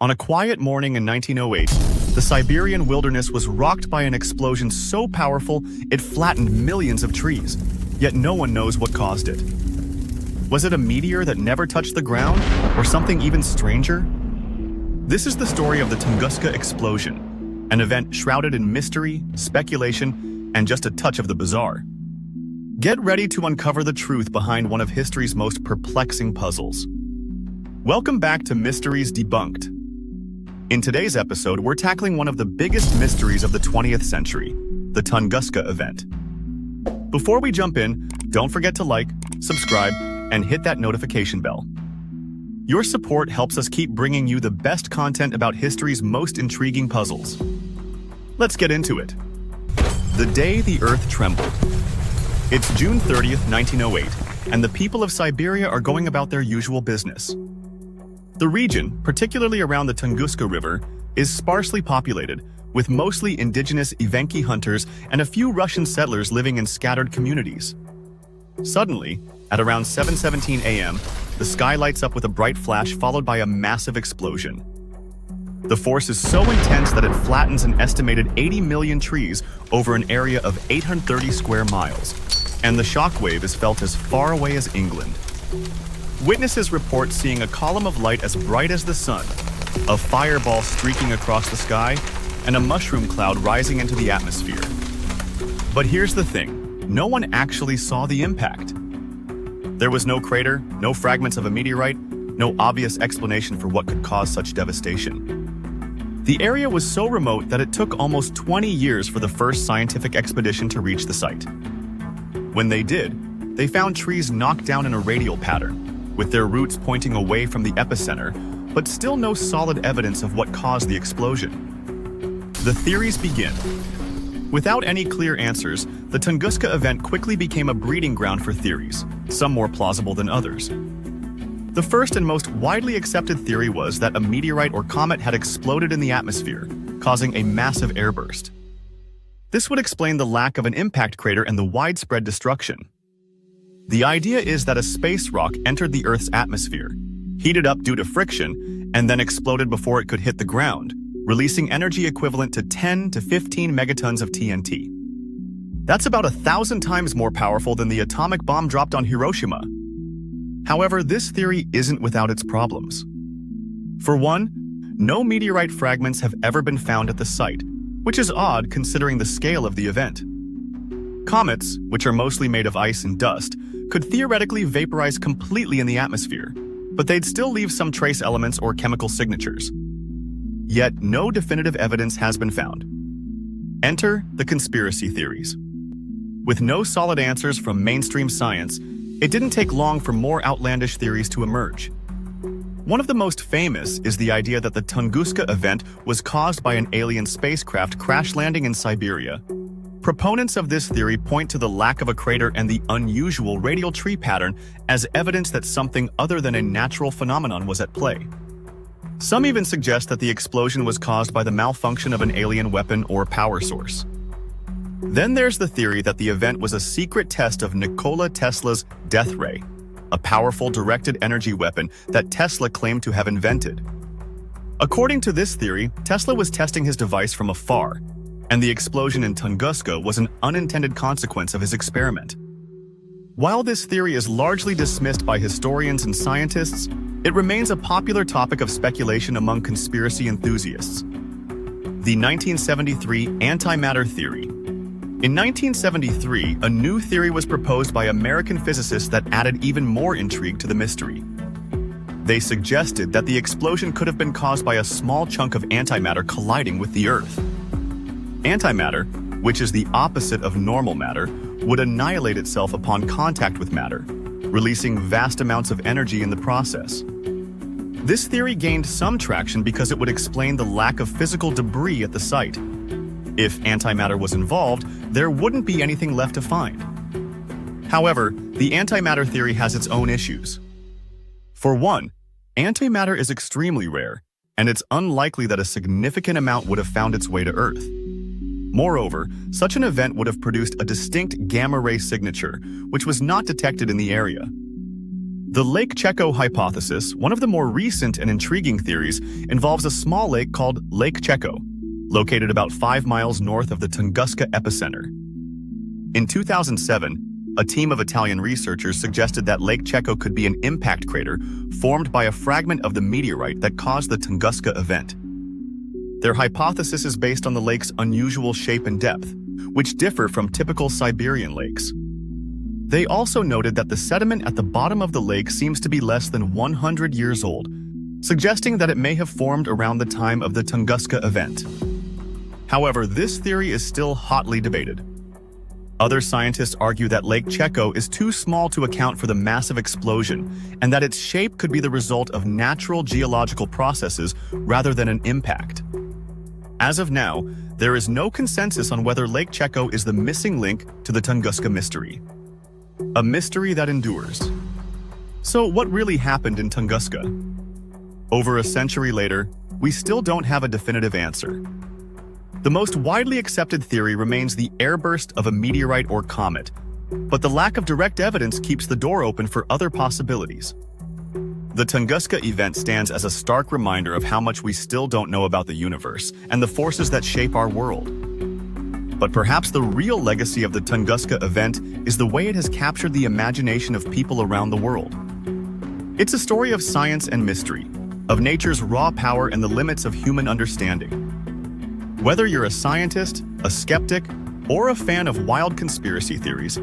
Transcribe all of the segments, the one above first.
On a quiet morning in 1908, the Siberian wilderness was rocked by an explosion so powerful it flattened millions of trees, yet no one knows what caused it. Was it a meteor that never touched the ground, or something even stranger? This is the story of the Tunguska explosion, an event shrouded in mystery, speculation, and just a touch of the bizarre. Get ready to uncover the truth behind one of history's most perplexing puzzles. Welcome back to Mysteries Debunked. In today's episode, we're tackling one of the biggest mysteries of the 20th century, the Tunguska Event. Before we jump in, don't forget to like, subscribe, and hit that notification bell. Your support helps us keep bringing you the best content about history's most intriguing puzzles. Let's get into it. The day the Earth trembled. It's June 30th, 1908, and the people of Siberia are going about their usual business. The region, particularly around the Tunguska River, is sparsely populated, with mostly indigenous Evenki hunters and a few Russian settlers living in scattered communities. Suddenly, at around 7:17 a.m., the sky lights up with a bright flash followed by a massive explosion. The force is so intense that it flattens an estimated 80 million trees over an area of 830 square miles, and the shockwave is felt as far away as England. Witnesses report seeing a column of light as bright as the sun, a fireball streaking across the sky, and a mushroom cloud rising into the atmosphere. But here's the thing, no one actually saw the impact. There was no crater, no fragments of a meteorite, no obvious explanation for what could cause such devastation. The area was so remote that it took almost 20 years for the first scientific expedition to reach the site. When they did, they found trees knocked down in a radial pattern, with their roots pointing away from the epicenter, but still no solid evidence of what caused the explosion. The theories begin. Without any clear answers, the Tunguska event quickly became a breeding ground for theories, some more plausible than others. The first and most widely accepted theory was that a meteorite or comet had exploded in the atmosphere, causing a massive airburst. This would explain the lack of an impact crater and the widespread destruction. The idea is that a space rock entered the Earth's atmosphere, heated up due to friction, and then exploded before it could hit the ground, releasing energy equivalent to 10 to 15 megatons of TNT. That's about 1,000 times more powerful than the atomic bomb dropped on Hiroshima. However, this theory isn't without its problems. For one, no meteorite fragments have ever been found at the site, which is odd considering the scale of the event. Comets, which are mostly made of ice and dust, could theoretically vaporize completely in the atmosphere, but they'd still leave some trace elements or chemical signatures. Yet, no definitive evidence has been found. Enter the conspiracy theories. With no solid answers from mainstream science, it didn't take long for more outlandish theories to emerge. One of the most famous is the idea that the Tunguska event was caused by an alien spacecraft crash landing in Siberia. Proponents of this theory point to the lack of a crater and the unusual radial tree pattern as evidence that something other than a natural phenomenon was at play. Some even suggest that the explosion was caused by the malfunction of an alien weapon or power source. Then there's the theory that the event was a secret test of Nikola Tesla's death ray, a powerful directed energy weapon that Tesla claimed to have invented. According to this theory, Tesla was testing his device from afar, and the explosion in Tunguska was an unintended consequence of his experiment. While this theory is largely dismissed by historians and scientists, it remains a popular topic of speculation among conspiracy enthusiasts. The 1973 antimatter theory. In 1973, a new theory was proposed by American physicists that added even more intrigue to the mystery. They suggested that the explosion could have been caused by a small chunk of antimatter colliding with the Earth. Antimatter, which is the opposite of normal matter, would annihilate itself upon contact with matter, releasing vast amounts of energy in the process. This theory gained some traction because it would explain the lack of physical debris at the site. If antimatter was involved, there wouldn't be anything left to find. However, the antimatter theory has its own issues. For one, antimatter is extremely rare, and it's unlikely that a significant amount would have found its way to Earth. Moreover, such an event would have produced a distinct gamma-ray signature, which was not detected in the area. The Lake Checo hypothesis, one of the more recent and intriguing theories, involves a small lake called Lake Checo, located about 5 miles north of the Tunguska epicenter. In 2007, a team of Italian researchers suggested that Lake Checo could be an impact crater formed by a fragment of the meteorite that caused the Tunguska Event. Their hypothesis is based on the lake's unusual shape and depth, which differ from typical Siberian lakes. They also noted that the sediment at the bottom of the lake seems to be less than 100 years old, suggesting that it may have formed around the time of the Tunguska Event. However, this theory is still hotly debated. Other scientists argue that Lake Checo is too small to account for the massive explosion and that its shape could be the result of natural geological processes rather than an impact. As of now, there is no consensus on whether Lake Checo is the missing link to the Tunguska mystery. A mystery that endures. So what really happened in Tunguska? Over a century later, we still don't have a definitive answer. The most widely accepted theory remains the airburst of a meteorite or comet, but the lack of direct evidence keeps the door open for other possibilities. The Tunguska event stands as a stark reminder of how much we still don't know about the universe and the forces that shape our world. But perhaps the real legacy of the Tunguska event is the way it has captured the imagination of people around the world. It's a story of science and mystery, of nature's raw power and the limits of human understanding. Whether you're a scientist, a skeptic, or a fan of wild conspiracy theories,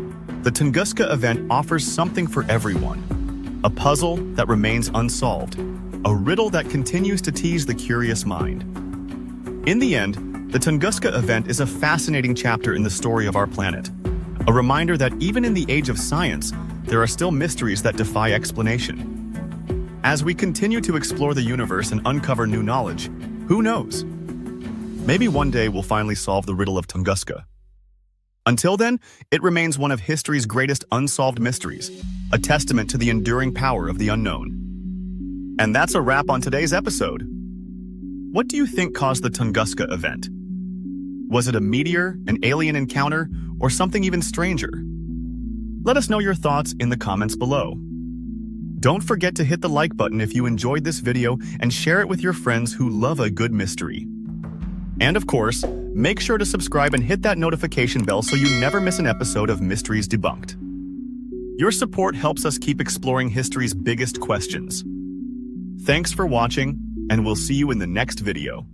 the Tunguska event offers something for everyone. A puzzle that remains unsolved, a riddle that continues to tease the curious mind. In the end, the Tunguska event is a fascinating chapter in the story of our planet, a reminder that even in the age of science, there are still mysteries that defy explanation. As we continue to explore the universe and uncover new knowledge, who knows? Maybe one day we'll finally solve the riddle of Tunguska. Until then, it remains one of history's greatest unsolved mysteries, a testament to the enduring power of the unknown. And that's a wrap on today's episode. What do you think caused the Tunguska event? Was it a meteor, an alien encounter, or something even stranger? Let us know your thoughts in the comments below. Don't forget to hit the like button if you enjoyed this video and share it with your friends who love a good mystery. And of course, make sure to subscribe and hit that notification bell so you never miss an episode of Mysteries Debunked. Your support helps us keep exploring history's biggest questions. Thanks for watching, and we'll see you in the next video.